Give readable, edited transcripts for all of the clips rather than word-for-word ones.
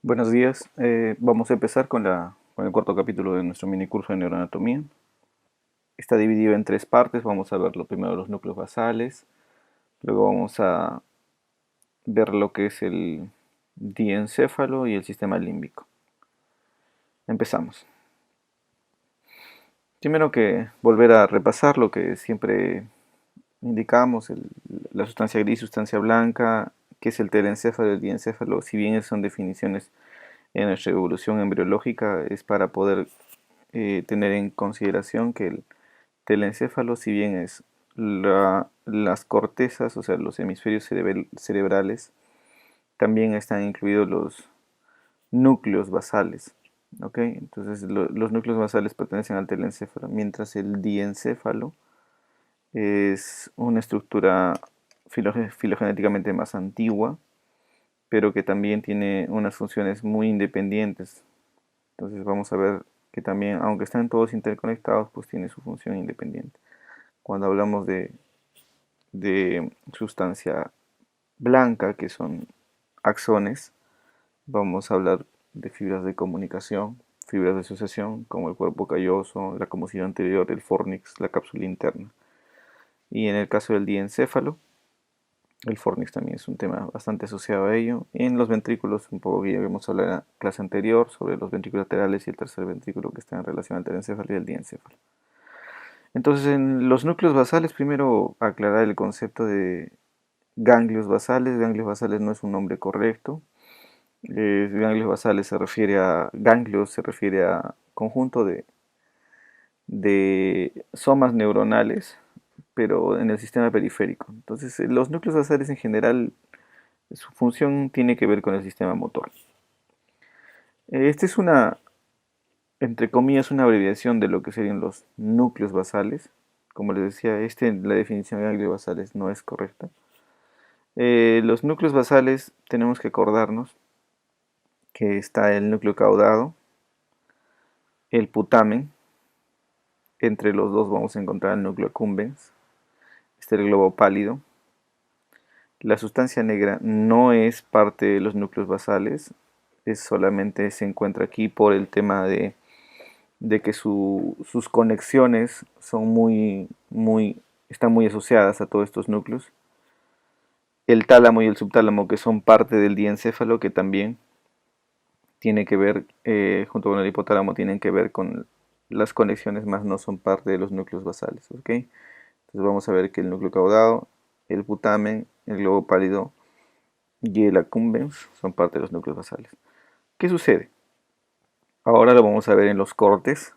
Buenos días. Vamos a empezar con el cuarto capítulo de nuestro mini curso de neuroanatomía. Está dividido en tres partes. Vamos a ver lo primero los núcleos basales, luego vamos a ver lo que es el diencéfalo y el sistema límbico. Empezamos. Primero que volver a repasar lo que siempre indicamos, la sustancia gris, sustancia blanca, que es el telencéfalo y el diencéfalo. Si bien son definiciones en nuestra evolución embriológica, es para poder tener en consideración que el telencéfalo, si bien es las cortezas, o sea, los hemisferios cerebrales, también están incluidos los núcleos basales. ¿Ok? Entonces, los núcleos basales pertenecen al telencéfalo, mientras el diencéfalo es una estructura filogenéticamente más antigua, pero que también tiene unas funciones muy independientes. Entonces vamos a ver que también, aunque están todos interconectados, pues tiene su función independiente. Cuando hablamos de sustancia blanca, que son axones, vamos a hablar de fibras de comunicación, fibras de asociación, como el cuerpo calloso, la camucina anterior, el fornix, la cápsula interna. Y en el caso del diencéfalo, el fornix también es un tema bastante asociado a ello. En los ventrículos, un poco que ya vimos hablar en la clase anterior sobre los ventrículos laterales y el tercer ventrículo que está en relación al telencéfalo y el diencéfalo. Entonces, en los núcleos basales, primero aclarar el concepto de ganglios basales. Ganglios basales no es un nombre correcto. Ganglios basales se refiere a ganglios, se refiere a conjunto de somas neuronales, pero en el sistema periférico. Entonces, los núcleos basales en general, su función tiene que ver con el sistema motor. Esta es entre comillas, una abreviación de lo que serían los núcleos basales. Como les decía, la definición de ganglios basales no es correcta. Los núcleos basales tenemos que acordarnos que está el núcleo caudado, el putamen, entre los dos vamos a encontrar el núcleo accumbens, este el globo pálido. La sustancia negra no es parte de los núcleos basales, es solamente se encuentra aquí por el tema de que sus conexiones son están muy asociadas a todos estos núcleos. El tálamo y el subtálamo, que son parte del diencéfalo, que también tiene que ver, junto con el hipotálamo, tienen que ver con las conexiones, más no son parte de los núcleos basales. ¿Ok? Entonces vamos a ver que el núcleo caudado, el putamen, el globo pálido y el accumbens son parte de los núcleos basales. ¿Qué sucede? Ahora lo vamos a ver en los cortes,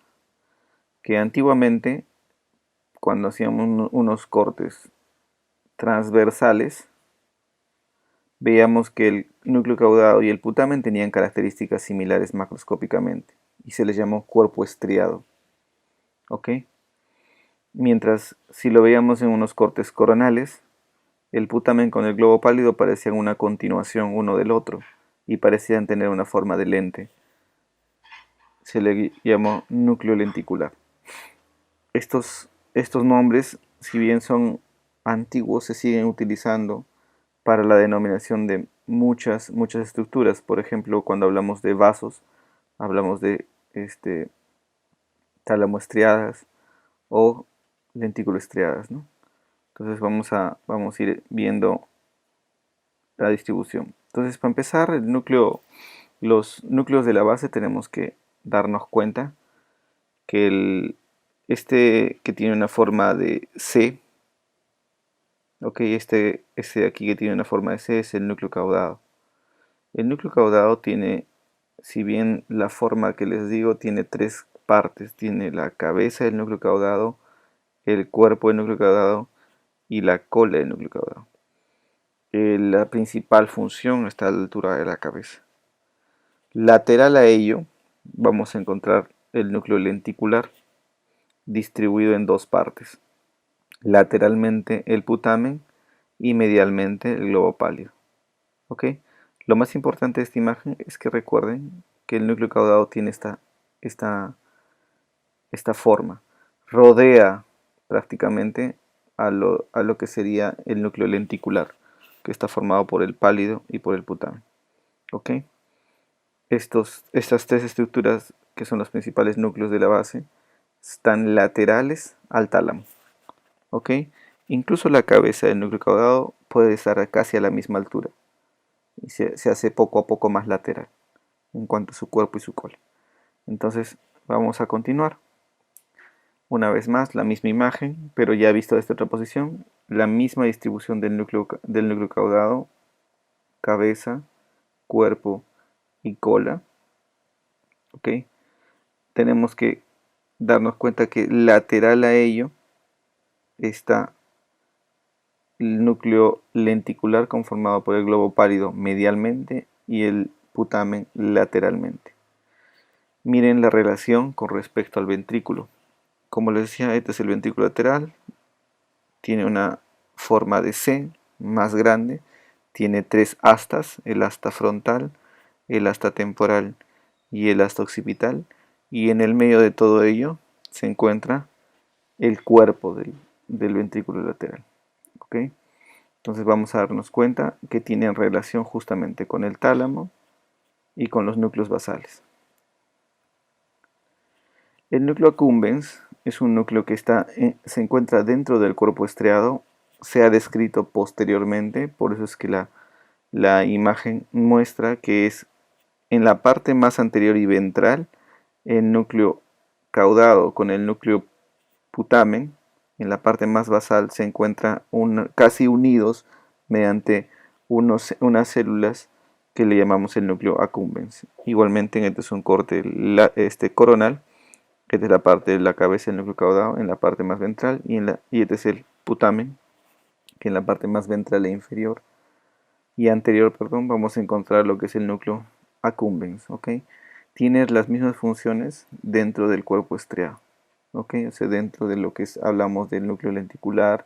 que antiguamente, cuando hacíamos unos cortes transversales, veíamos que el núcleo caudado y el putamen tenían características similares macroscópicamente y se les llamó cuerpo estriado. ¿Ok? Mientras si lo veíamos en unos cortes coronales, el putamen con el globo pálido parecían una continuación uno del otro y parecían tener una forma de lente. Se le llamó núcleo lenticular. Estos nombres, si bien son antiguos, se siguen utilizando para la denominación de muchas estructuras. Por ejemplo, cuando hablamos de vasos, hablamos de tálamo estriadas o lentículo estriadas, ¿no? Entonces vamos a ir viendo la distribución. Entonces, para empezar, los núcleos de la base tenemos que darnos cuenta que este que tiene una forma de C, ok, este de aquí que tiene una forma de C es el núcleo caudado. El núcleo caudado tiene, si bien la forma que les digo tiene tres partes, tiene la cabeza del núcleo caudado, el cuerpo del núcleo caudado y la cola del núcleo caudado. La principal función está a la altura de la cabeza. Lateral a ello vamos a encontrar el núcleo lenticular distribuido en dos partes. Lateralmente el putamen y medialmente el globo pálido. ¿Ok? Lo más importante de esta imagen es que recuerden que el núcleo caudado tiene esta, esta forma. Rodea prácticamente a lo que sería el núcleo lenticular, que está formado por el pálido y por el putamen. ¿Ok? Estas tres estructuras, que son los principales núcleos de la base, están laterales al tálamo. ¿Ok? Incluso la cabeza del núcleo caudado puede estar casi a la misma altura y se hace poco a poco más lateral en cuanto a su cuerpo y su cola. Entonces vamos a continuar. Una vez más, la misma imagen, pero ya visto desde otra posición, la misma distribución del núcleo caudado, cabeza, cuerpo y cola. ¿Ok? Tenemos que darnos cuenta que lateral a ello está el núcleo lenticular conformado por el globo pálido medialmente y el putamen lateralmente. Miren la relación con respecto al ventrículo. Como les decía, este es el ventrículo lateral, tiene una forma de C más grande, tiene tres astas, el asta frontal, el asta temporal y el asta occipital, y en el medio de todo ello se encuentra el cuerpo del ventrículo lateral. ¿Ok? Entonces vamos a darnos cuenta que tienen relación justamente con el tálamo y con los núcleos basales. El núcleo accumbens es un núcleo que se encuentra dentro del cuerpo estriado, se ha descrito posteriormente, por eso es que la imagen muestra que es en la parte más anterior y ventral el núcleo caudado con el núcleo putamen, en la parte más basal se encuentran casi unidos mediante unas células que le llamamos el núcleo accumbens. Igualmente en este es un corte coronal, que es la parte de la cabeza del núcleo caudado en la parte más ventral, y este es el putamen, que en la parte más ventral e inferior y anterior, perdón, vamos a encontrar lo que es el núcleo accumbens. ¿Ok? Tiene las mismas funciones dentro del cuerpo estriado. ¿Ok? O sea, dentro de lo que hablamos del núcleo lenticular,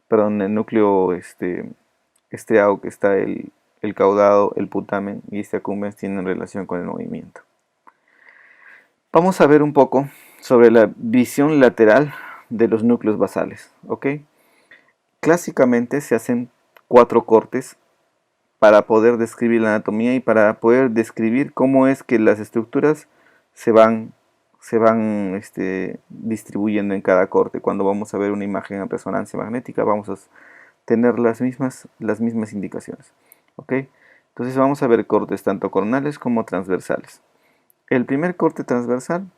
perdón, el núcleo estriado, que está el caudado, el putamen, y este accumbens tienen relación con el movimiento. Vamos a ver un poco sobre la visión lateral de los núcleos basales. ¿Ok? Clásicamente se hacen 4 cortes para poder describir la anatomía y para poder describir cómo es que las estructuras se van distribuyendo en cada corte. Cuando vamos a ver una imagen en resonancia magnética, vamos a tener las mismas indicaciones. ¿Ok? Entonces vamos a ver cortes tanto coronales como transversales. El primer corte transversal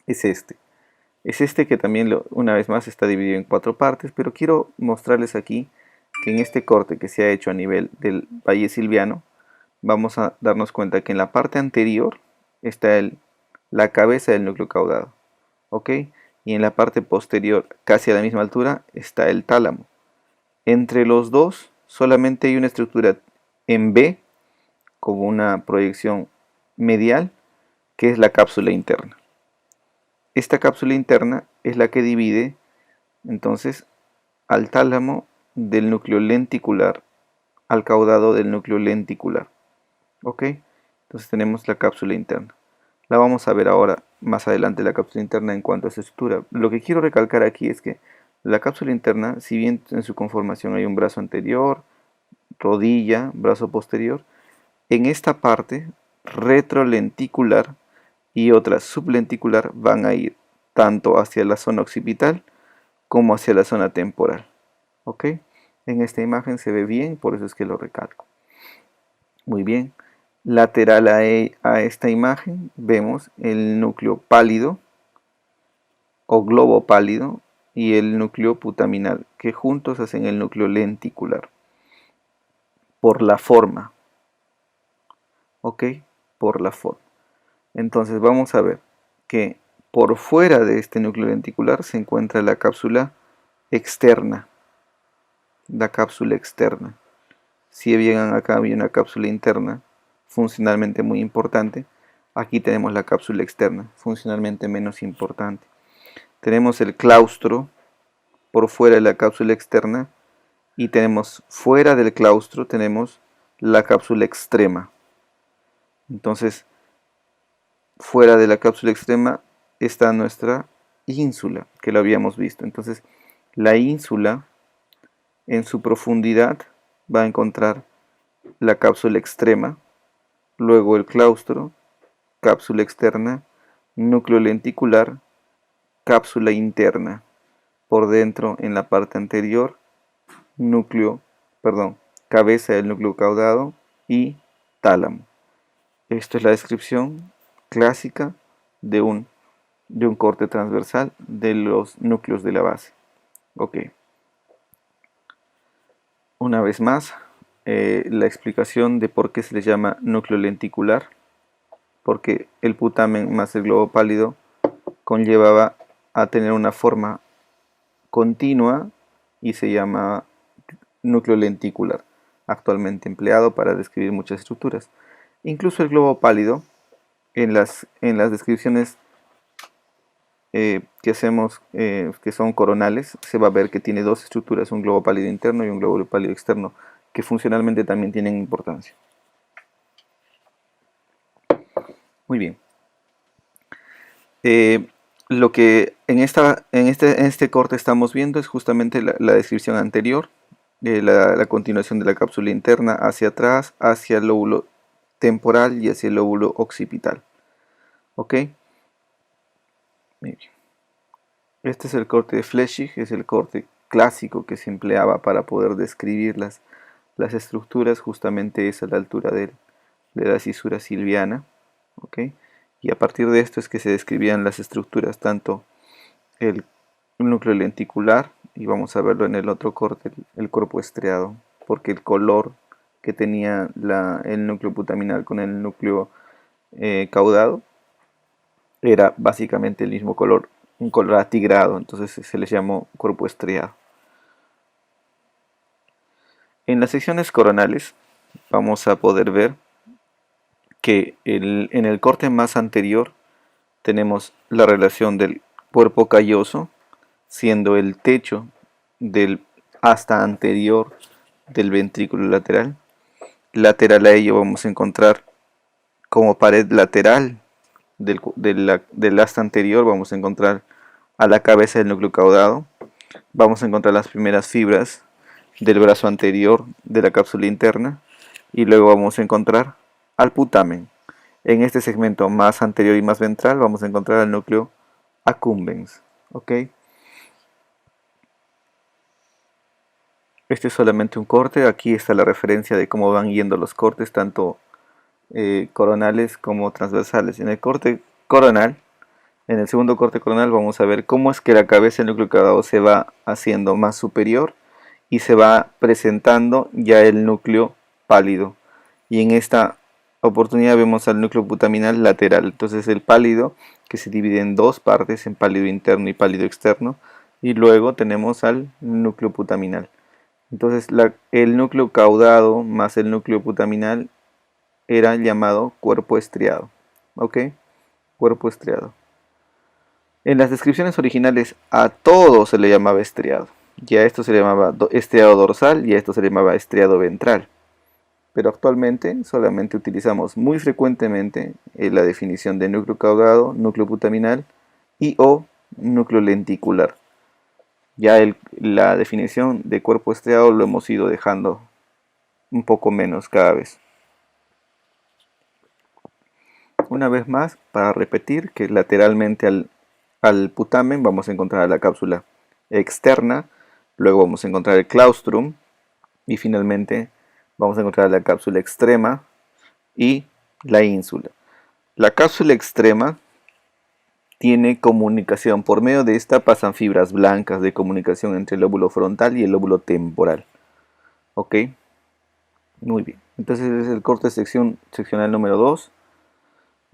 es este. Es este que también, una vez más, está dividido en 4 partes, pero quiero mostrarles aquí que en este corte que se ha hecho a nivel del valle silviano, vamos a darnos cuenta que en la parte anterior está la cabeza del núcleo caudado, ¿ok? Y en la parte posterior, casi a la misma altura, está el tálamo. Entre los dos solamente hay una estructura en B, como una proyección medial, que es la cápsula interna. Esta cápsula interna es la que divide entonces al tálamo del núcleo lenticular, al caudado del núcleo lenticular. ¿Ok? Entonces tenemos la cápsula interna. La vamos a ver ahora más adelante, la cápsula interna en cuanto a su estructura. Lo que quiero recalcar aquí es que la cápsula interna, si bien en su conformación hay un brazo anterior, rodilla, brazo posterior, en esta parte retrolenticular y otra sublenticular van a ir tanto hacia la zona occipital como hacia la zona temporal. ¿Ok? En esta imagen se ve bien, por eso es que lo recalco. Muy bien. Lateral a esta imagen vemos el núcleo pálido o globo pálido y el núcleo putaminal, que juntos hacen el núcleo lenticular. Por la forma. ¿Ok? Por la forma. Entonces vamos a ver que por fuera de este núcleo lenticular se encuentra la cápsula externa. La cápsula externa. Si bien acá había una cápsula interna, funcionalmente muy importante, aquí tenemos la cápsula externa, funcionalmente menos importante. Tenemos el claustro por fuera de la cápsula externa y tenemos fuera del claustro tenemos la cápsula extrema. Entonces, fuera de la cápsula extrema está nuestra ínsula, que lo habíamos visto. Entonces, la ínsula en su profundidad va a encontrar la cápsula extrema luego el claustro, cápsula externa, núcleo lenticular, cápsula interna. Por dentro, en la parte anterior, cabeza del núcleo caudado y tálamo. Esto es la descripción clásica de un corte transversal de los núcleos de la base. Ok. Una vez más, la explicación de por qué se le llama núcleo lenticular, porque el putamen más el globo pálido conllevaba a tener una forma continua y se llama núcleo lenticular, actualmente empleado para describir muchas estructuras. Incluso el globo pálido, en las descripciones que hacemos, que son coronales, se va a ver que tiene dos estructuras, un globo pálido interno y un globo pálido externo, que funcionalmente también tienen importancia. Muy bien. Lo que en este corte estamos viendo es justamente la descripción anterior, la continuación de la cápsula interna hacia atrás, hacia el lóbulo temporal y hacia el lóbulo occipital. ¿Ok? Muy bien. Este es el corte de Flechig, es el corte clásico que se empleaba para poder describir las estructuras, justamente es a la altura de la cisura silviana. ¿Ok? Y a partir de esto es que se describían las estructuras, tanto el núcleo lenticular, y vamos a verlo en el otro corte, el cuerpo estriado, porque el color que tenía el núcleo putaminal con el núcleo caudado era básicamente el mismo color, un color atigrado, entonces se les llamó cuerpo estriado. En las secciones coronales vamos a poder ver que en el corte más anterior tenemos la relación del cuerpo calloso, siendo el techo del asta anterior del ventrículo lateral. Lateral a ello vamos a encontrar como pared lateral del asta anterior, vamos a encontrar a la cabeza del núcleo caudado. Vamos a encontrar las primeras fibras del brazo anterior de la cápsula interna y luego vamos a encontrar al putamen. En este segmento más anterior y más ventral vamos a encontrar el núcleo accumbens. ¿Ok? Este es solamente un corte. Aquí está la referencia de cómo van yendo los cortes, tanto coronales como transversales. En el corte coronal, en el segundo corte coronal, vamos a ver cómo es que la cabeza del núcleo caudado se va haciendo más superior y se va presentando ya el núcleo pálido. Y en esta oportunidad vemos al núcleo putaminal lateral. Entonces el pálido, que se divide en dos partes, en pálido interno y pálido externo. Y luego tenemos al núcleo putaminal. Entonces el núcleo caudado más el núcleo putaminal era llamado cuerpo estriado. ¿Ok? Cuerpo estriado. En las descripciones originales a todo se le llamaba estriado. Y a esto se le llamaba estriado dorsal y a esto se le llamaba estriado ventral. Pero actualmente solamente utilizamos muy frecuentemente la definición de núcleo caudado, núcleo putaminal y o núcleo lenticular. Ya la definición de cuerpo estriado lo hemos ido dejando un poco menos cada vez. Una vez más, para repetir que lateralmente al putamen vamos a encontrar la cápsula externa, luego vamos a encontrar el claustrum y finalmente vamos a encontrar la cápsula extrema y la ínsula. La cápsula extrema tiene comunicación, por medio de esta pasan fibras blancas de comunicación entre el lóbulo frontal y el lóbulo temporal. ¿Ok? Muy bien. Entonces es el corte seccional número 2.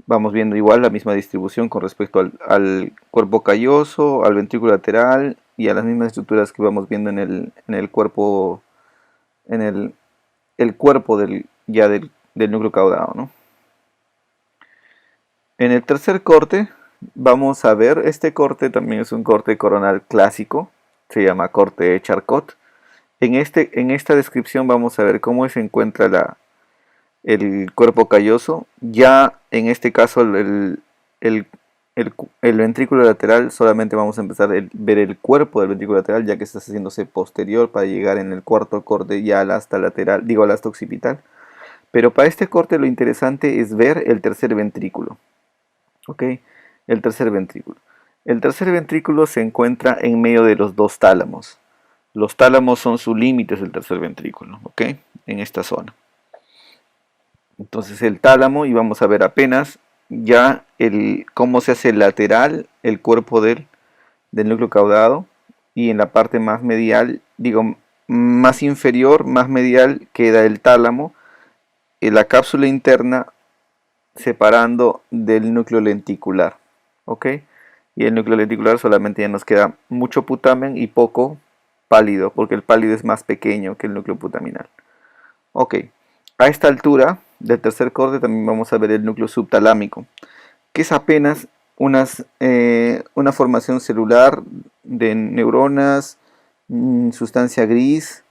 Vamos viendo igual la misma distribución con respecto al cuerpo calloso, al ventrículo lateral y a las mismas estructuras que vamos viendo en el cuerpo, el cuerpo del núcleo caudado, ¿no? En el tercer corte vamos a ver, este corte también es un corte coronal clásico, se llama corte de Charcot. En esta descripción vamos a ver cómo se encuentra el cuerpo calloso. Ya en este caso el ventrículo lateral, solamente vamos a empezar a ver el cuerpo del ventrículo lateral, ya que está haciéndose posterior para llegar en el cuarto corte ya al asta lateral, digo al asta occipital. Pero para este corte lo interesante es ver el tercer ventrículo. ¿Ok? El tercer ventrículo. El tercer ventrículo se encuentra en medio de los dos tálamos. Los tálamos son sus límites del tercer ventrículo, ¿ok? En esta zona. Entonces el tálamo, y vamos a ver apenas ya cómo se hace lateral el cuerpo del núcleo caudado, y en la parte más medial, digo, más inferior, más medial, queda el tálamo, y la cápsula interna separando del núcleo lenticular, ¿ok? Y el núcleo lenticular solamente ya nos queda mucho putamen y poco pálido, porque el pálido es más pequeño que el núcleo putaminal. Ok, a esta altura del tercer corte también vamos a ver el núcleo subtalámico, que es apenas una formación celular de neuronas, sustancia gris,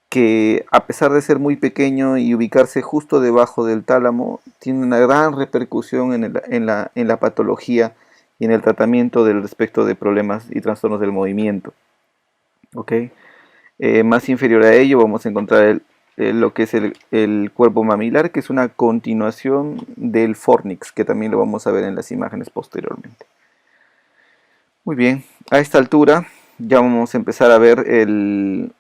que a pesar de ser muy pequeño y ubicarse justo debajo del tálamo, tiene una gran repercusión en la patología y en el tratamiento del respecto de problemas y trastornos del movimiento. ¿Ok? Más inferior a ello vamos a encontrar lo que es el cuerpo mamilar, que es una continuación del fornix, que también lo vamos a ver en las imágenes posteriormente. Muy bien, a esta altura ya vamos a empezar a ver el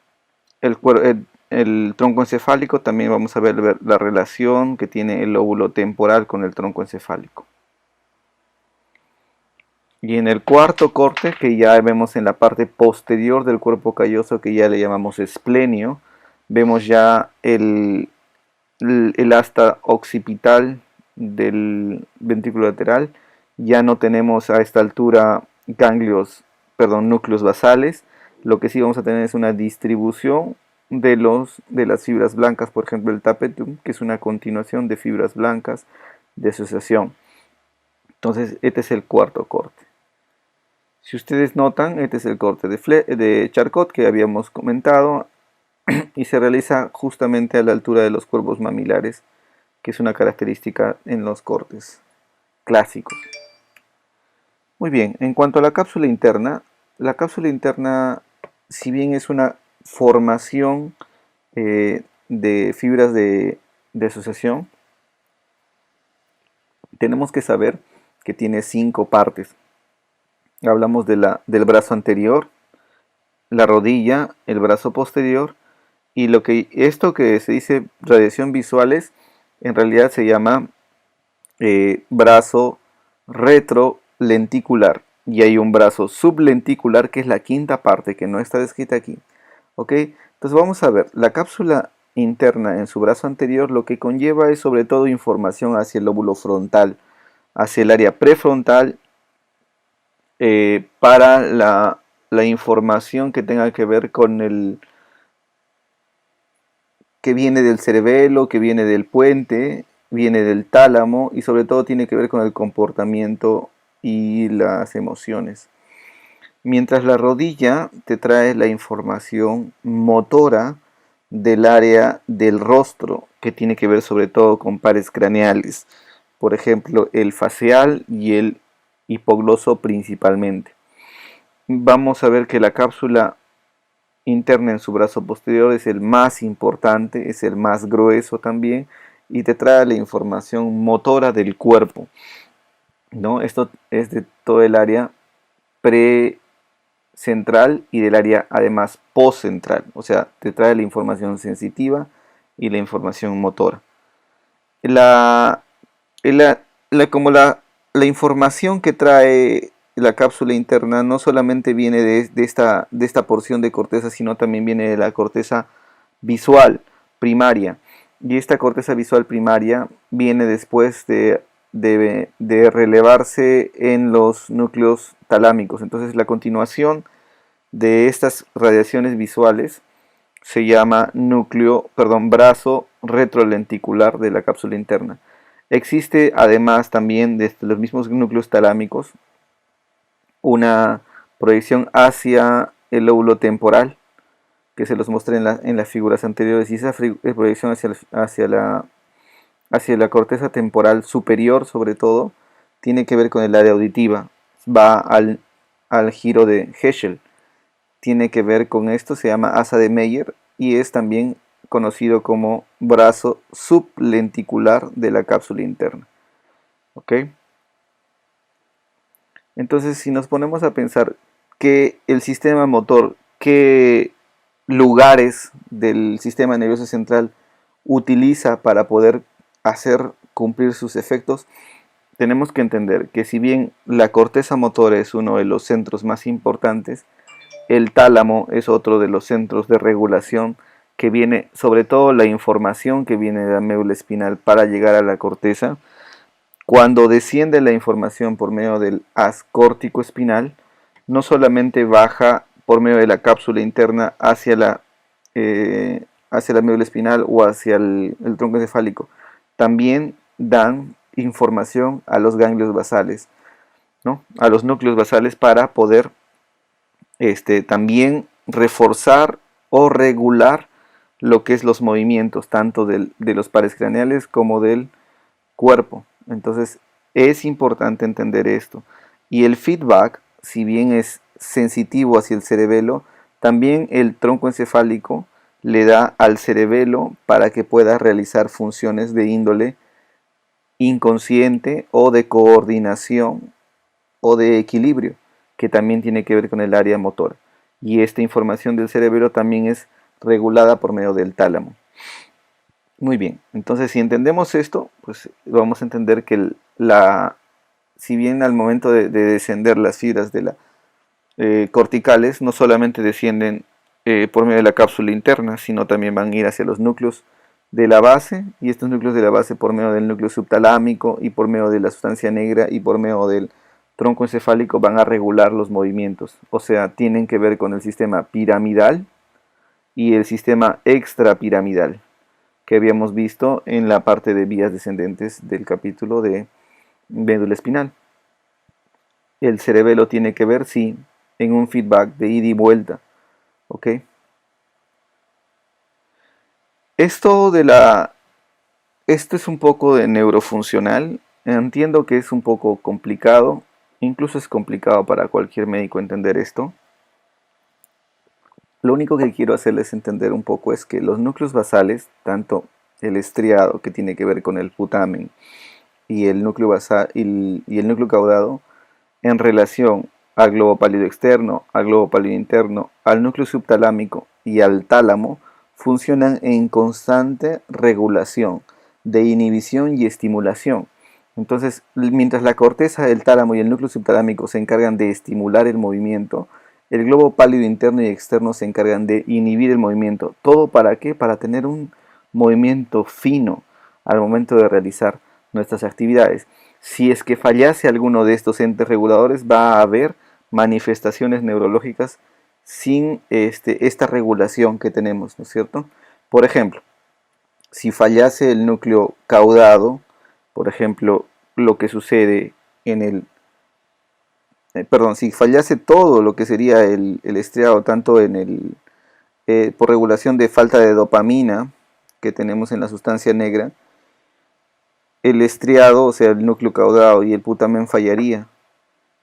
tronco encefálico. También vamos a ver la relación que tiene el lóbulo temporal con el tronco encefálico. Y en el cuarto corte, que ya vemos en la parte posterior del cuerpo calloso, que ya le llamamos esplenio, vemos ya el asta occipital del ventrículo lateral. Ya no tenemos a esta altura núcleos basales. Lo que sí vamos a tener es una distribución de las fibras blancas, por ejemplo el tapetum, que es una continuación de fibras blancas de asociación. Entonces este es el cuarto corte. Si ustedes notan, este es el corte de Charcot que habíamos comentado, y se realiza justamente a la altura de los cuerpos mamilares, que es una característica en los cortes clásicos. Muy bien, en cuanto a la cápsula interna, si bien es una formación de fibras de asociación, tenemos que saber que tiene 5 partes. Hablamos del brazo anterior, la rodilla, el brazo posterior, y esto que se dice radiación visuales, en realidad se llama brazo retrolenticular, y hay un brazo sublenticular, que es la quinta parte que no está descrita aquí. ¿Ok? Entonces vamos a ver, la cápsula interna en su brazo anterior lo que conlleva es sobre todo información hacia el lóbulo frontal, hacia el área prefrontal, para la información que tenga que ver con que viene del cerebelo, que viene del puente, viene del tálamo, y sobre todo tiene que ver con el comportamiento y las emociones. Mientras la rodilla te trae la información motora del área del rostro, que tiene que ver sobre todo con pares craneales, por ejemplo el facial y el hipogloso principalmente. Vamos a ver que la cápsula interna en su brazo posterior es el más importante, es el más grueso también, y te trae la información motora del cuerpo, ¿no? Esto es de todo el área precentral y del área además postcentral, o sea, te trae la información sensitiva y la información motora. La, como la información que trae la cápsula interna no solamente viene de esta porción de corteza, sino también viene de la corteza visual primaria. Y esta corteza visual primaria viene después de relevarse en los núcleos talámicos. Entonces la continuación de estas radiaciones visuales se llama brazo retrolenticular de la cápsula interna. Existe además también de los mismos núcleos talámicos una proyección hacia el lóbulo temporal, que se los mostré en las figuras anteriores, y esa proyección hacia la corteza temporal superior, sobre todo, tiene que ver con el área auditiva, va al giro de Heschel, tiene que ver con esto, se llama asa de Meyer, y es también conocido como brazo sublenticular de la cápsula interna. ¿Ok? Entonces, si nos ponemos a pensar que el sistema motor, qué lugares del sistema nervioso central utiliza para poder hacer cumplir sus efectos, tenemos que entender que si bien la corteza motora es uno de los centros más importantes, el tálamo es otro de los centros de regulación que viene, sobre todo la información que viene de la médula espinal para llegar a la corteza. Cuando desciende la información por medio del haz córtico espinal, no solamente baja por medio de la cápsula interna hacia la médula espinal o hacia el tronco encefálico, también dan información a los ganglios basales, ¿no? A los núcleos basales para poder también reforzar o regular lo que es los movimientos tanto de los pares craneales como del cuerpo. Entonces es importante entender esto. Y el feedback, si bien es sensitivo hacia el cerebelo, también el tronco encefálico le da al cerebelo para que pueda realizar funciones de índole inconsciente o de coordinación o de equilibrio, que también tiene que ver con el área motora. Y esta información del cerebelo también es regulada por medio del tálamo. Muy bien, entonces si entendemos esto, pues vamos a entender que si bien al momento de descender las fibras de la corticales, no solamente descienden por medio de la cápsula interna, sino también van a ir hacia los núcleos de la base, y estos núcleos de la base por medio del núcleo subtalámico y por medio de la sustancia negra y por medio del tronco encefálico van a regular los movimientos, o sea, tienen que ver con el sistema piramidal y el sistema extrapiramidal que habíamos visto en la parte de vías descendentes del capítulo de médula espinal. El cerebelo tiene que ver, sí, en un feedback de ida y vuelta, ¿ok? Esto es un poco de neurofuncional. Entiendo que es un poco complicado, incluso es complicado para cualquier médico entender esto. Lo único que quiero hacerles entender un poco es que los núcleos basales, tanto el estriado que tiene que ver con el putamen y el núcleo basal y el núcleo caudado, en relación al globo pálido externo, al globo pálido interno, al núcleo subtalámico y al tálamo, funcionan en constante regulación de inhibición y estimulación. Entonces, mientras la corteza, el tálamo y el núcleo subtalámico se encargan de estimular el movimiento, el globo pálido interno y externo se encargan de inhibir el movimiento. ¿Todo para qué? Para tener un movimiento fino al momento de realizar nuestras actividades. Si es que fallase alguno de estos entes reguladores, va a haber manifestaciones neurológicas sin esta regulación que tenemos, ¿no es cierto? Por ejemplo, si fallase el núcleo caudado, por ejemplo, lo que sucede en el si fallase todo lo que sería el estriado, tanto por regulación de falta de dopamina que tenemos en la sustancia negra, el estriado, o sea, el núcleo caudado y el putamen fallaría.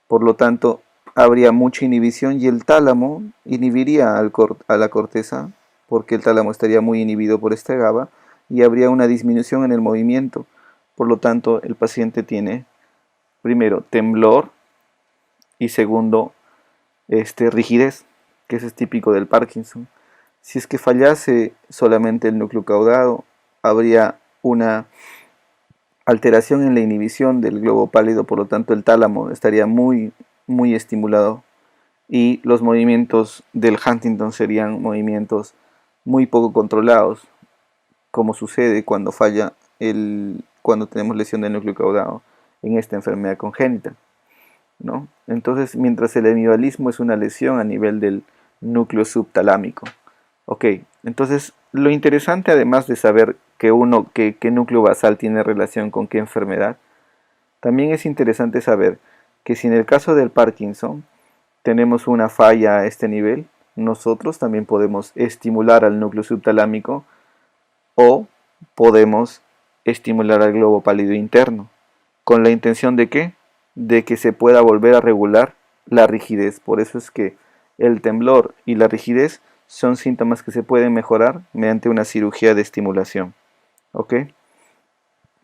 Por lo tanto, habría mucha inhibición y el tálamo inhibiría a la corteza, porque el tálamo estaría muy inhibido por esta GABA y habría una disminución en el movimiento. Por lo tanto, el paciente tiene, primero, temblor y segundo, rigidez, que eso es típico del Parkinson. Si es que fallase solamente el núcleo caudado, habría una alteración en la inhibición del globo pálido, por lo tanto el tálamo estaría muy, muy estimulado y los movimientos del Huntington serían movimientos muy poco controlados, como sucede cuando cuando tenemos lesión del núcleo caudado en esta enfermedad congénita, ¿no? Entonces, mientras el hemivalismo es una lesión a nivel del núcleo subtalámico. Ok, entonces lo interesante, además de saber qué núcleo basal tiene relación con qué enfermedad, también es interesante saber que si en el caso del Parkinson tenemos una falla a este nivel, nosotros también podemos estimular al núcleo subtalámico o podemos estimular al globo pálido interno. ¿Con la intención de qué? De que se pueda volver a regular la rigidez. Por eso es que el temblor y la rigidez son síntomas que se pueden mejorar mediante una cirugía de estimulación. ¿Ok?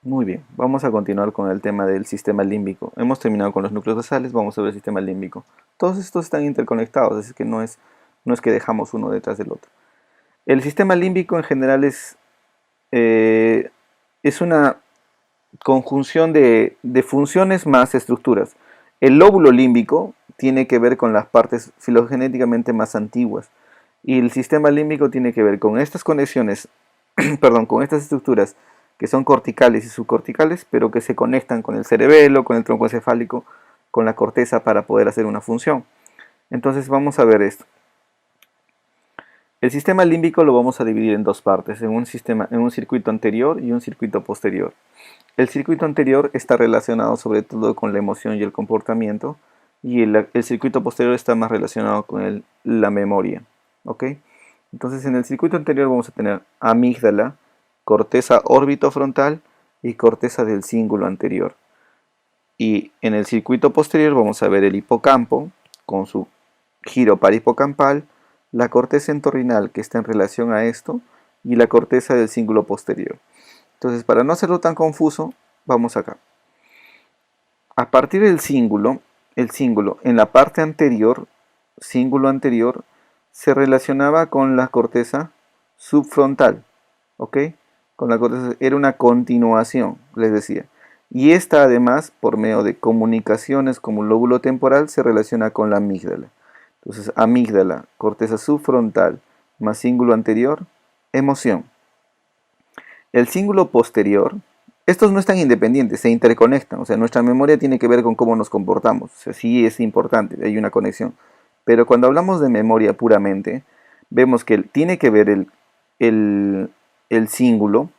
Muy bien, vamos a continuar con el tema del sistema límbico. Hemos terminado con los núcleos basales, vamos a ver el sistema límbico. Todos estos están interconectados, así que no es que dejamos uno detrás del otro. El sistema límbico en general es una conjunción de funciones más estructuras. El lóbulo límbico tiene que ver con las partes filogenéticamente más antiguas y el sistema límbico tiene que ver con estas conexiones, perdón, con estas estructuras que son corticales y subcorticales, pero que se conectan con el cerebelo, con el tronco encefálico, con la corteza para poder hacer una función. Entonces vamos a ver esto. El sistema límbico lo vamos a dividir en dos partes, en un circuito anterior y un circuito posterior. El circuito anterior está relacionado sobre todo con la emoción y el comportamiento, y el circuito posterior está más relacionado con la memoria. ¿Ok? Entonces en el circuito anterior vamos a tener amígdala, corteza orbitofrontal y corteza del cíngulo anterior. Y en el circuito posterior vamos a ver el hipocampo con su giro parihipocampal, la corteza entorrinal que está en relación a esto y la corteza del cíngulo posterior. Entonces, para no hacerlo tan confuso, vamos acá. A partir del cíngulo, el cíngulo en la parte anterior, cíngulo anterior, se relacionaba con la corteza subfrontal, ¿ok? Con la corteza, era una continuación, les decía. Y esta además, por medio de comunicaciones como el lóbulo temporal, se relaciona con la amígdala. Entonces, amígdala, corteza subfrontal, más cíngulo anterior, emoción. El cíngulo posterior, estos no están independientes, se interconectan. O sea, nuestra memoria tiene que ver con cómo nos comportamos. O sea, sí es importante, hay una conexión. Pero cuando hablamos de memoria puramente, vemos que tiene que ver el cíngulo,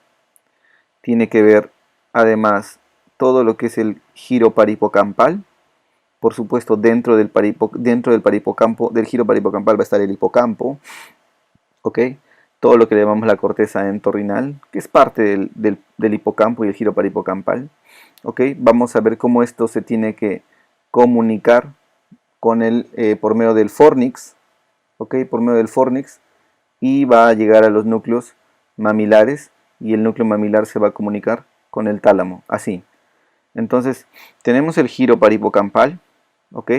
tiene que ver además todo lo que es el giro parihipocampal. Por supuesto, dentro del parihipocampo, del giro parihipocampal va a estar el hipocampo, ¿ok? Todo lo que le llamamos la corteza entorrinal, que es parte del hipocampo y el giro parihipocampal, ¿ok? Vamos a ver cómo esto se tiene que comunicar con por medio del fornix, ¿ok? Por medio del fornix, y va a llegar a los núcleos mamilares, y el núcleo mamilar se va a comunicar con el tálamo, así. Entonces, tenemos el giro parihipocampal, ¿ok?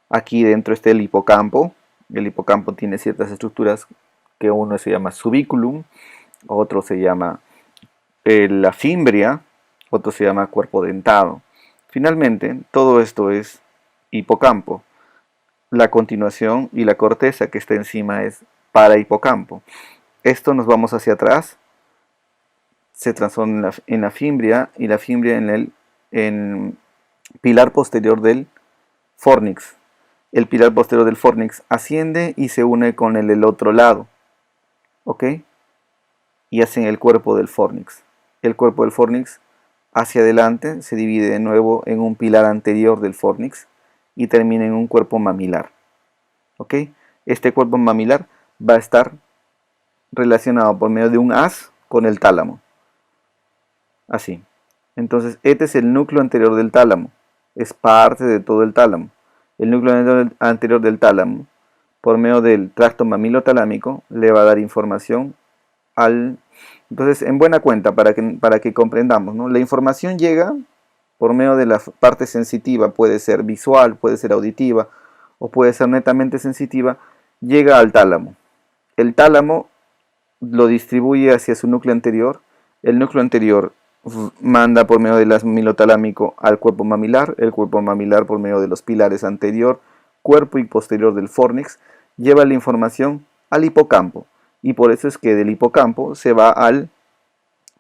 Aquí dentro está el hipocampo tiene ciertas estructuras que uno se llama subiculum, otro se llama la fimbria, otro se llama cuerpo dentado. Finalmente, todo esto es hipocampo. La continuación y la corteza que está encima es parahipocampo. Esto nos vamos hacia atrás, se transforma en la fimbria, y la fimbria en el pilar posterior del fornix. El pilar posterior del fornix asciende y se une con el otro lado, ¿ok? Y hacen el cuerpo del fornix. El cuerpo del fornix hacia adelante se divide de nuevo en un pilar anterior del fornix y termina en un cuerpo mamilar, ¿ok? Este cuerpo mamilar va a estar relacionado por medio de un haz con el tálamo, así. Entonces, este es el núcleo anterior del tálamo, es parte de todo el tálamo. El núcleo anterior del tálamo, por medio del tracto mamilotalámico, le va a dar información al... Entonces, en buena cuenta, para que comprendamos, ¿no? La información llega por medio de la parte sensitiva, puede ser visual, puede ser auditiva, o puede ser netamente sensitiva, llega al tálamo. El tálamo lo distribuye hacia su núcleo anterior. El núcleo anterior manda por medio del mamilotalámico al cuerpo mamilar, el cuerpo mamilar por medio de los pilares anterior, cuerpo y posterior del fornix, lleva la información al hipocampo, y por eso es que del hipocampo se va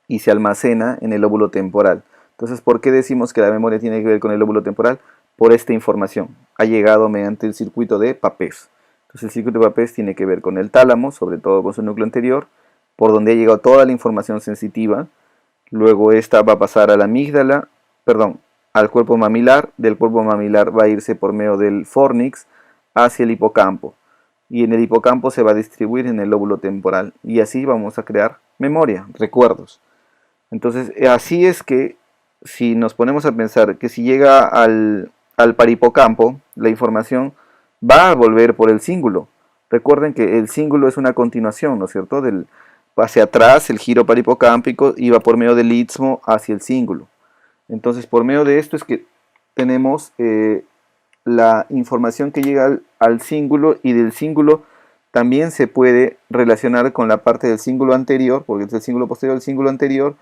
y se almacena en el lóbulo temporal. Entonces, ¿por qué decimos que la memoria tiene que ver con el lóbulo temporal? Por esta información, ha llegado mediante el circuito de Papez. Entonces, el circuito de Papez tiene que ver con el tálamo, sobre todo con su núcleo anterior, por donde ha llegado toda la información sensitiva. Luego esta va a pasar a la amígdala, perdón, al cuerpo mamilar. Del cuerpo mamilar va a irse por medio del fornix hacia el hipocampo. Y en el hipocampo se va a distribuir en el lóbulo temporal. Y así vamos a crear memoria, recuerdos. Entonces, así es que si nos ponemos a pensar que si llega al parihipocampo, la información va a volver por el cíngulo. Recuerden que el cíngulo es una continuación, ¿no es cierto? Hacia atrás, el giro parahipocámpico iba por medio del istmo hacia el cíngulo. Entonces, por medio de esto es que tenemos la información que llega al cíngulo, y del cíngulo también se puede relacionar con la parte del cíngulo anterior, porque es el cíngulo posterior al cíngulo anterior,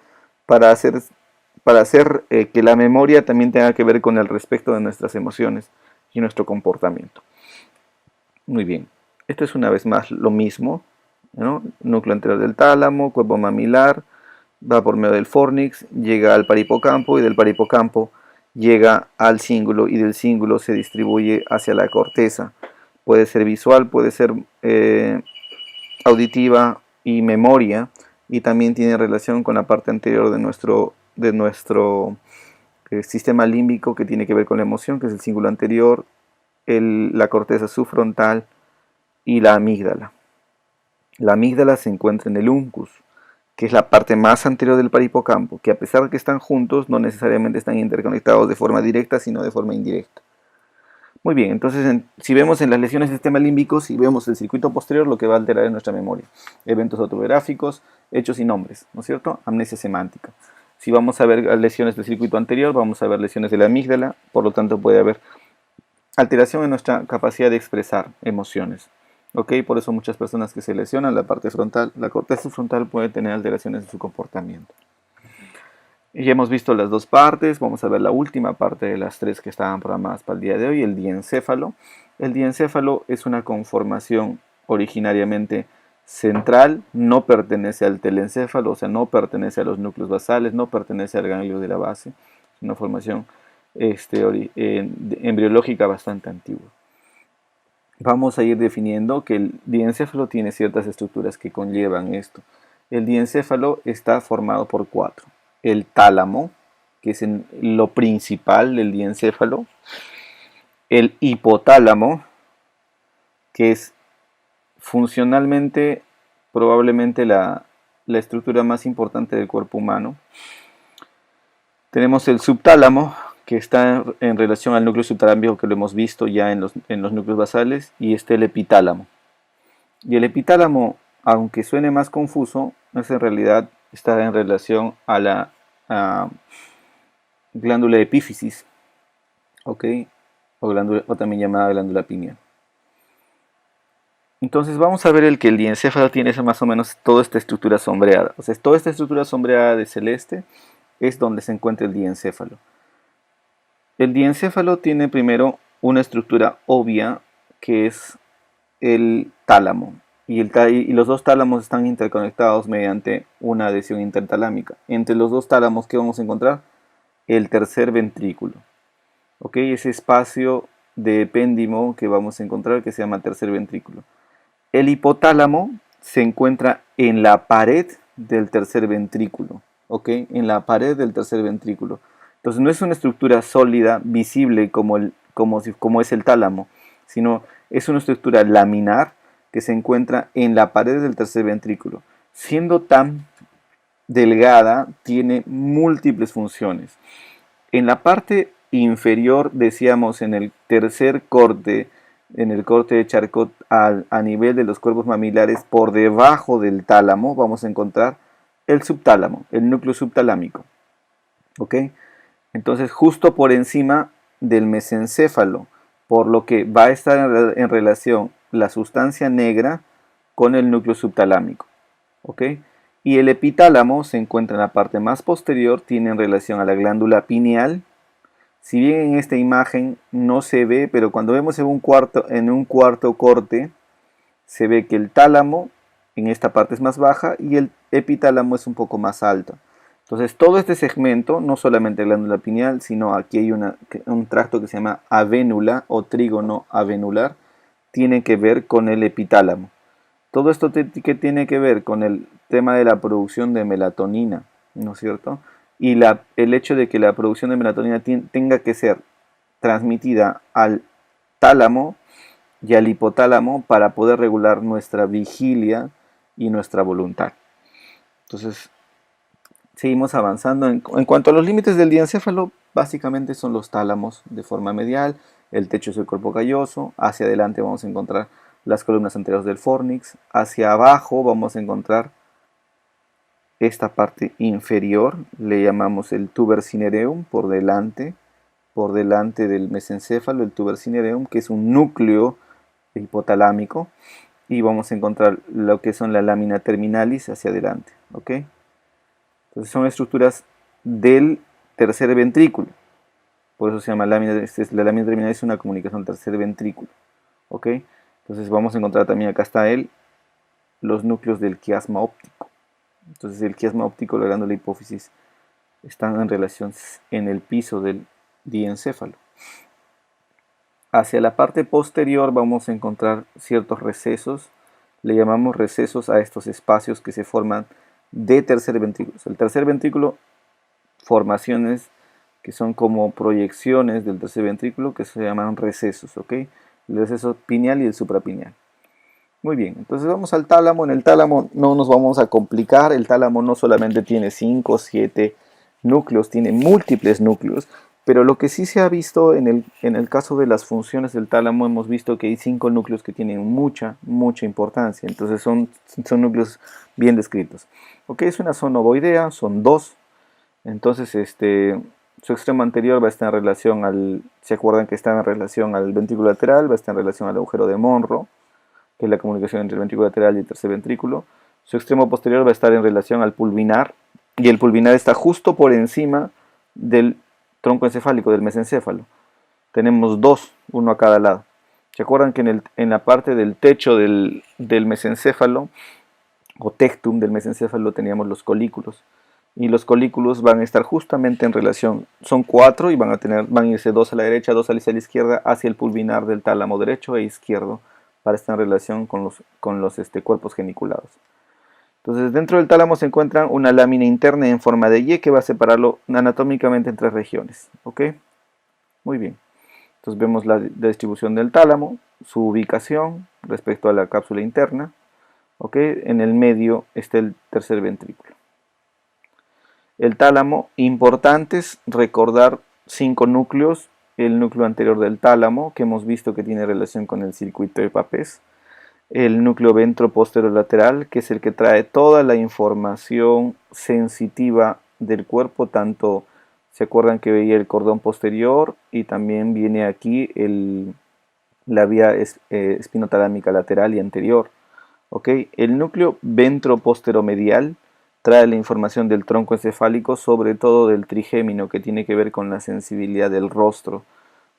para hacer que la memoria también tenga que ver con el respecto de nuestras emociones y nuestro comportamiento. Muy bien, esto es una vez más lo mismo, ¿no? Núcleo anterior del tálamo, cuerpo mamilar, va por medio del fornix, llega al parahipocampo, y del parahipocampo llega al cíngulo, y del cíngulo se distribuye hacia la corteza. Puede ser visual, puede ser auditiva y memoria, y también tiene relación con la parte anterior de nuestro sistema límbico, que tiene que ver con la emoción, que es el cíngulo anterior, la corteza subfrontal y la amígdala. La amígdala se encuentra en el uncus, que es la parte más anterior del parahipocampo, que a pesar de que están juntos, no necesariamente están interconectados de forma directa, sino de forma indirecta. Muy bien, entonces si vemos en las lesiones del sistema límbico, si vemos el circuito posterior, lo que va a alterar es nuestra memoria. Eventos autobiográficos, hechos y nombres, ¿no es cierto? Amnesia semántica. Si vamos a ver lesiones del circuito anterior, vamos a ver lesiones de la amígdala, por lo tanto puede haber alteración en nuestra capacidad de expresar emociones. ¿Ok? Por eso muchas personas que se lesionan la parte frontal, la corteza frontal, puede tener alteraciones en su comportamiento. Y ya hemos visto las dos partes, vamos a ver la última parte de las tres que estaban programadas para el día de hoy, el diencéfalo. El diencéfalo es una conformación originariamente central, no pertenece al telencéfalo, o sea, no pertenece a los núcleos basales, no pertenece al ganglio de la base. Es una formación embriológica bastante antigua. Vamos a ir definiendo que el diencéfalo tiene ciertas estructuras que conllevan esto. El diencéfalo está formado por cuatro. El tálamo, que es lo principal del diencéfalo. El hipotálamo, que es funcionalmente probablemente la estructura más importante del cuerpo humano. Tenemos el subtálamo, que está en relación al núcleo subtalámico, que lo hemos visto ya en los núcleos basales, y el epitálamo. Y el epitálamo, aunque suene más confuso, es en realidad está en relación a la glándula epífisis, ¿ok? O también llamada glándula pineal. Entonces vamos a ver que el diencéfalo tiene más o menos toda esta estructura sombreada. O sea, toda esta estructura sombreada de celeste es donde se encuentra el diencéfalo. El diencéfalo tiene primero una estructura obvia, que es el tálamo, y los dos tálamos están interconectados mediante una adhesión intertalámica. Entre los dos tálamos, ¿qué vamos a encontrar? El tercer ventrículo, ¿ok? Ese espacio de epéndimo que vamos a encontrar, que se llama tercer ventrículo. El hipotálamo se encuentra en la pared del tercer ventrículo, ¿ok? En la pared del tercer ventrículo. Entonces no es una estructura sólida, visible como es el tálamo, sino es una estructura laminar que se encuentra en la pared del tercer ventrículo. Siendo tan delgada, tiene múltiples funciones. En la parte inferior, decíamos, en el tercer corte, en el corte de Charcot, a nivel de los cuerpos mamilares, por debajo del tálamo, vamos a encontrar el subtálamo, el núcleo subtalámico. ¿Ok? Entonces, justo por encima del mesencéfalo, por lo que va a estar en relación la sustancia negra con el núcleo subtalámico. ¿Ok? Y el epitálamo se encuentra en la parte más posterior, tiene en relación a la glándula pineal. Si bien en esta imagen no se ve, pero cuando vemos en un cuarto corte, se ve que el tálamo en esta parte es más baja y el epitálamo es un poco más alto. Entonces todo este segmento, no solamente glándula pineal, sino aquí hay un tracto que se llama avénula o trígono avenular, tiene que ver con el epitálamo. Todo esto que tiene que ver con el tema de la producción de melatonina, ¿no es cierto? Y el hecho de que la producción de melatonina tenga que ser transmitida al tálamo y al hipotálamo para poder regular nuestra vigilia y nuestra voluntad. Entonces, seguimos avanzando. En cuanto a los límites del diencéfalo, básicamente son los tálamos de forma medial, el techo es el cuerpo calloso, hacia adelante vamos a encontrar las columnas anteriores del fornix. Hacia abajo vamos a encontrar esta parte inferior, le llamamos el tuber cinereum, por delante del mesencéfalo, el tuber cinereum, que es un núcleo hipotalámico, y vamos a encontrar lo que son la lámina terminalis hacia adelante, ¿ok? Entonces son estructuras del tercer ventrículo, por eso se llama lámina, la lámina terminalis es una comunicación tercer ventrículo, ¿ok? Entonces vamos a encontrar también, acá está los núcleos del quiasma óptico. Entonces el quiasma óptico, la glándula hipófisis, están en relación en el piso del diencéfalo. Hacia la parte posterior vamos a encontrar ciertos recesos, le llamamos recesos a estos espacios que se forman de tercer ventrículo. El tercer ventrículo, formaciones que son como proyecciones del tercer ventrículo que se llaman recesos, ¿ok? El receso pineal y el suprapineal. Muy bien, entonces vamos al tálamo. En el tálamo no nos vamos a complicar. El tálamo no solamente tiene 5 o 7 núcleos, tiene múltiples núcleos. Pero lo que sí se ha visto en el caso de las funciones del tálamo, hemos visto que hay 5 núcleos que tienen mucha importancia. Entonces son núcleos bien descritos. Ok, es una zona ovoidea, son 2. Entonces su extremo anterior va a estar en relación ¿se acuerdan que está en relación al ventrículo lateral? Va a estar en relación al agujero de Monro, que es la comunicación entre el ventrículo lateral y el tercer ventrículo. Su extremo posterior va a estar en relación al pulvinar, y el pulvinar está justo por encima del tronco encefálico, del mesencéfalo. Tenemos 2, uno a cada lado. ¿Se acuerdan que en la parte del techo del mesencéfalo, o tectum del mesencéfalo, teníamos los colículos? Y los colículos van a estar justamente en relación, son 4 y van a irse 2 a la derecha, 2 hacia la izquierda, hacia el pulvinar del tálamo derecho e izquierdo, para estar en relación con los cuerpos geniculados. Entonces dentro del tálamo se encuentra una lámina interna en forma de Y que va a separarlo anatómicamente en 3 regiones. ¿Ok? Muy bien. Entonces vemos la distribución del tálamo, su ubicación respecto a la cápsula interna. ¿Ok? En el medio está el tercer ventrículo. El tálamo, importantes, recordar 5 núcleos. El núcleo anterior del tálamo, que hemos visto que tiene relación con el circuito de Papez. El núcleo ventroposterolateral, que es el que trae toda la información sensitiva del cuerpo, tanto, ¿se acuerdan que veía el cordón posterior? Y también viene aquí la vía espinotalámica lateral y anterior. ¿Ok? El núcleo ventroposteromedial trae la información del tronco encefálico, sobre todo del trigémino, que tiene que ver con la sensibilidad del rostro.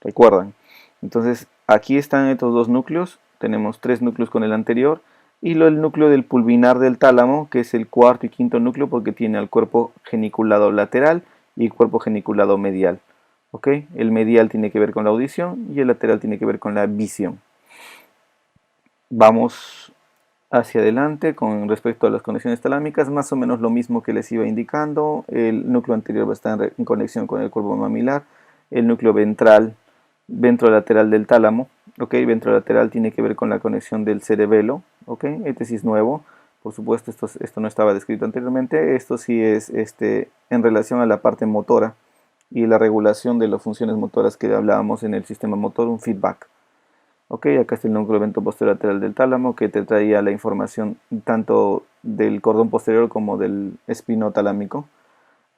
¿Recuerdan? Entonces, aquí están estos 2 núcleos. Tenemos 3 núcleos con el anterior. Y el núcleo del pulvinar del tálamo, que es el cuarto y quinto núcleo, porque tiene el cuerpo geniculado lateral y el cuerpo geniculado medial. ¿Ok? El medial tiene que ver con la audición y el lateral tiene que ver con la visión. Vamos hacia adelante con respecto a las conexiones talámicas, más o menos lo mismo que les iba indicando. El núcleo anterior va a estar en conexión con el cuerpo mamilar. El núcleo ventrolateral del tálamo, ¿ok? Ventrolateral tiene que ver con la conexión del cerebelo, ¿ok? Este sí es nuevo, por supuesto esto no estaba descrito anteriormente. Esto sí es en relación a la parte motora y la regulación de las funciones motoras que hablábamos en el sistema motor, un feedback. Ok, acá está el núcleo ventroposterolateral del tálamo, que te traía la información tanto del cordón posterior como del espinotalámico.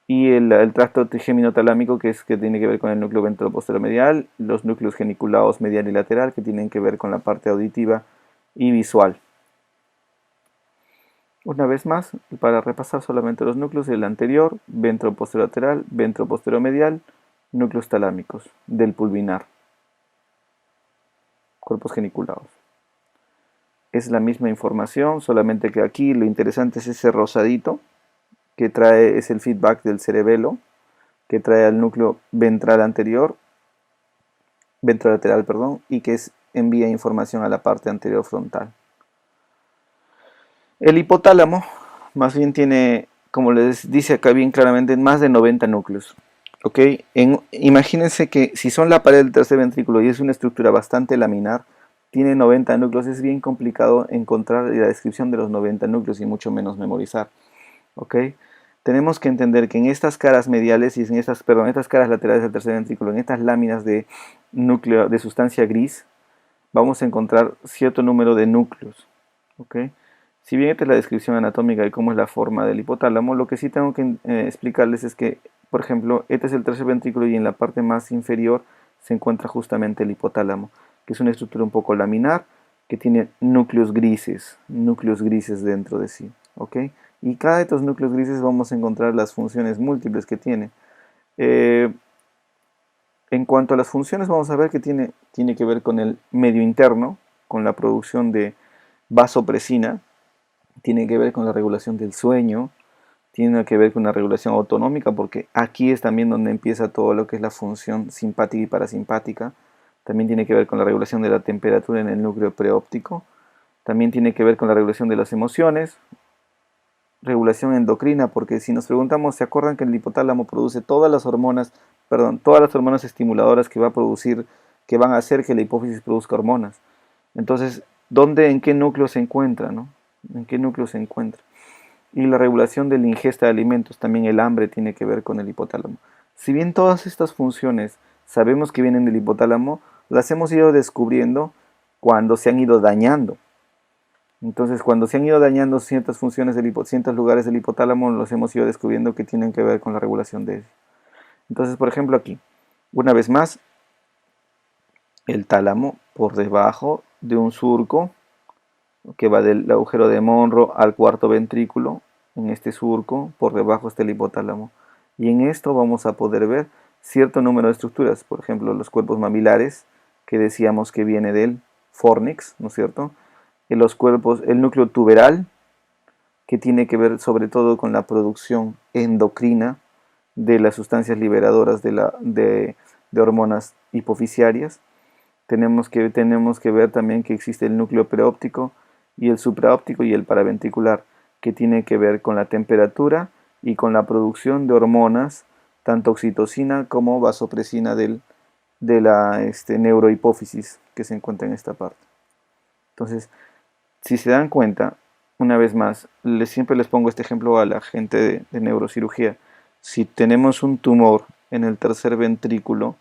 Y el tracto trigémino-talámico, que tiene que ver con el núcleo ventroposteromedial, los núcleos geniculados medial y lateral, que tienen que ver con la parte auditiva y visual. Una vez más, para repasar solamente los núcleos, el anterior, ventroposterolateral, ventroposteromedial, núcleos talámicos del pulvinar, cuerpos geniculados. Es la misma información, solamente que aquí lo interesante es ese rosadito que es el feedback del cerebelo, que trae al núcleo ventrolateral, perdón, y que envía información a la parte anterior frontal. El hipotálamo más bien tiene, como les dice acá bien claramente, más de 90 núcleos. ¿Ok? Imagínense que si son la pared del tercer ventrículo y es una estructura bastante laminar, tiene 90 núcleos, es bien complicado encontrar la descripción de los 90 núcleos y mucho menos memorizar. ¿Ok? Tenemos que entender que en estas caras mediales y en estas caras laterales del tercer ventrículo, en estas láminas de núcleo de sustancia gris, vamos a encontrar cierto número de núcleos. ¿Ok? Si bien esta es la descripción anatómica de cómo es la forma del hipotálamo, lo que sí tengo que explicarles es que, por ejemplo, este es el tercer ventrículo y en la parte más inferior se encuentra justamente el hipotálamo, que es una estructura un poco laminar que tiene núcleos grises dentro de sí. ¿Ok? Y cada de estos núcleos grises vamos a encontrar las funciones múltiples que tiene. En cuanto a las funciones, vamos a ver que tiene que ver con el medio interno, con la producción de vasopresina, tiene que ver con la regulación del sueño, tiene que ver con la regulación autonómica, porque aquí es también donde empieza todo lo que es la función simpática y parasimpática. También tiene que ver con la regulación de la temperatura en el núcleo preóptico. También tiene que ver con la regulación de las emociones, regulación endocrina, porque si nos preguntamos, ¿se acuerdan que el hipotálamo produce todas las hormonas, perdón, todas las hormonas estimuladoras que va a producir, que van a hacer que la hipófisis produzca hormonas? Entonces, en qué núcleo se encuentra, ¿no? ¿En qué núcleo se encuentra? Y la regulación de la ingesta de alimentos, también el hambre tiene que ver con el hipotálamo. Si bien todas estas funciones sabemos que vienen del hipotálamo, las hemos ido descubriendo cuando se han ido dañando. Entonces, cuando se han ido dañando ciertas funciones ciertos lugares del hipotálamo, los hemos ido descubriendo que tienen que ver con la regulación de eso. Entonces, por ejemplo, aquí, una vez más, el tálamo por debajo de un surco que va del agujero de Monro al cuarto ventrículo. En este surco, por debajo está el hipotálamo. Y en esto vamos a poder ver cierto número de estructuras, por ejemplo, los cuerpos mamilares, que decíamos que viene del fornix, ¿no es cierto? El núcleo tuberal, que tiene que ver sobre todo con la producción endocrina de las sustancias liberadoras de hormonas hipofisiarias. Tenemos que ver también que existe el núcleo preóptico y el supraóptico y el paraventricular, que tiene que ver con la temperatura y con la producción de hormonas, tanto oxitocina como vasopresina de la neurohipófisis que se encuentra en esta parte. Entonces, si se dan cuenta, una vez más, siempre les pongo este ejemplo a la gente de neurocirugía. Si tenemos un tumor en el tercer ventrículo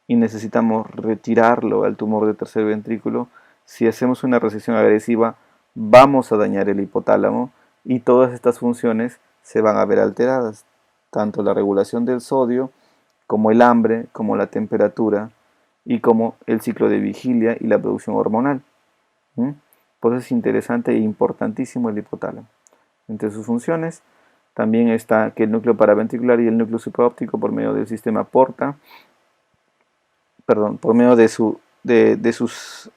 y necesitamos retirarlo al tumor del tercer ventrículo, si hacemos una resección agresiva, vamos a dañar el hipotálamo y todas estas funciones se van a ver alteradas, tanto la regulación del sodio, como el hambre, como la temperatura y como el ciclo de vigilia y la producción hormonal. ¿Mm? Por eso es interesante e importantísimo el hipotálamo. Entre sus funciones también está que el núcleo paraventricular y el núcleo supraóptico por medio del sistema porta, por medio de sus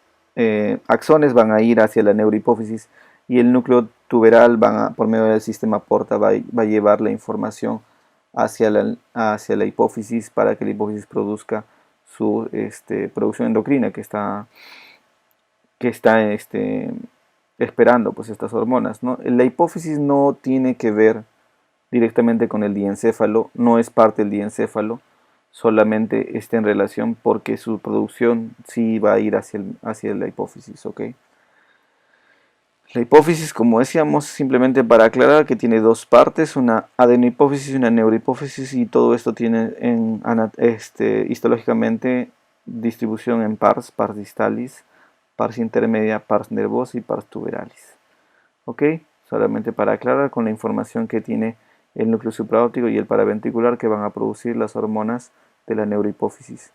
axones van a ir hacia la neurohipófisis y el núcleo tuberal por medio del sistema porta va a llevar la información hacia la hipófisis para que la hipófisis produzca su producción endocrina que está esperando pues estas hormonas, ¿no? La hipófisis no tiene que ver directamente con el diencéfalo, no es parte del diencéfalo, solamente está en relación porque su producción sí va a ir hacia la hipófisis, ¿ok? La hipófisis, como decíamos, simplemente para aclarar que tiene dos partes, una adenohipófisis y una neurohipófisis, y todo esto tiene histológicamente distribución en pars distalis, pars intermedia, pars nervosa y pars tuberalis. ¿Ok? Solamente para aclarar con la información que tiene el núcleo supraóptico y el paraventricular que van a producir las hormonas de la neurohipófisis.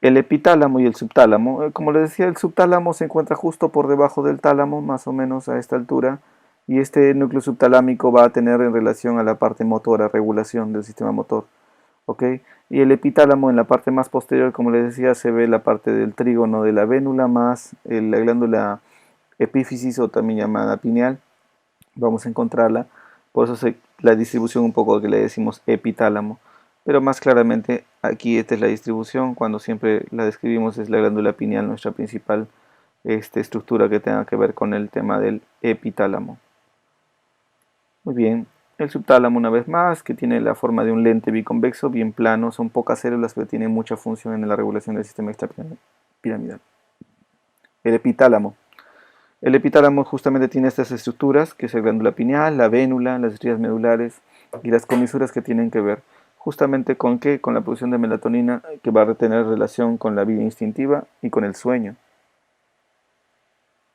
El epitálamo y el subtálamo, como les decía, el subtálamo se encuentra justo por debajo del tálamo, más o menos a esta altura, y este núcleo subtalámico va a tener en relación a la parte motora, regulación del sistema motor. ¿Ok? Y el epitálamo en la parte más posterior, como les decía, se ve la parte del trígono de la vénula más la glándula epífisis o también llamada pineal. Vamos a encontrarla, por eso la distribución un poco que le decimos epitálamo. Pero más claramente aquí esta es la distribución, cuando siempre la describimos es la glándula pineal, nuestra principal estructura que tenga que ver con el tema del epitálamo. Muy bien, el subtálamo una vez más, que tiene la forma de un lente biconvexo, bien plano, son pocas células pero tiene mucha función en la regulación del sistema extrapiramidal. El epitálamo. El epitálamo justamente tiene estas estructuras, que es la glándula pineal, la vénula, las estrellas medulares y las comisuras que tienen que ver justamente con qué, con la producción de melatonina que va a tener relación con la vida instintiva y con el sueño.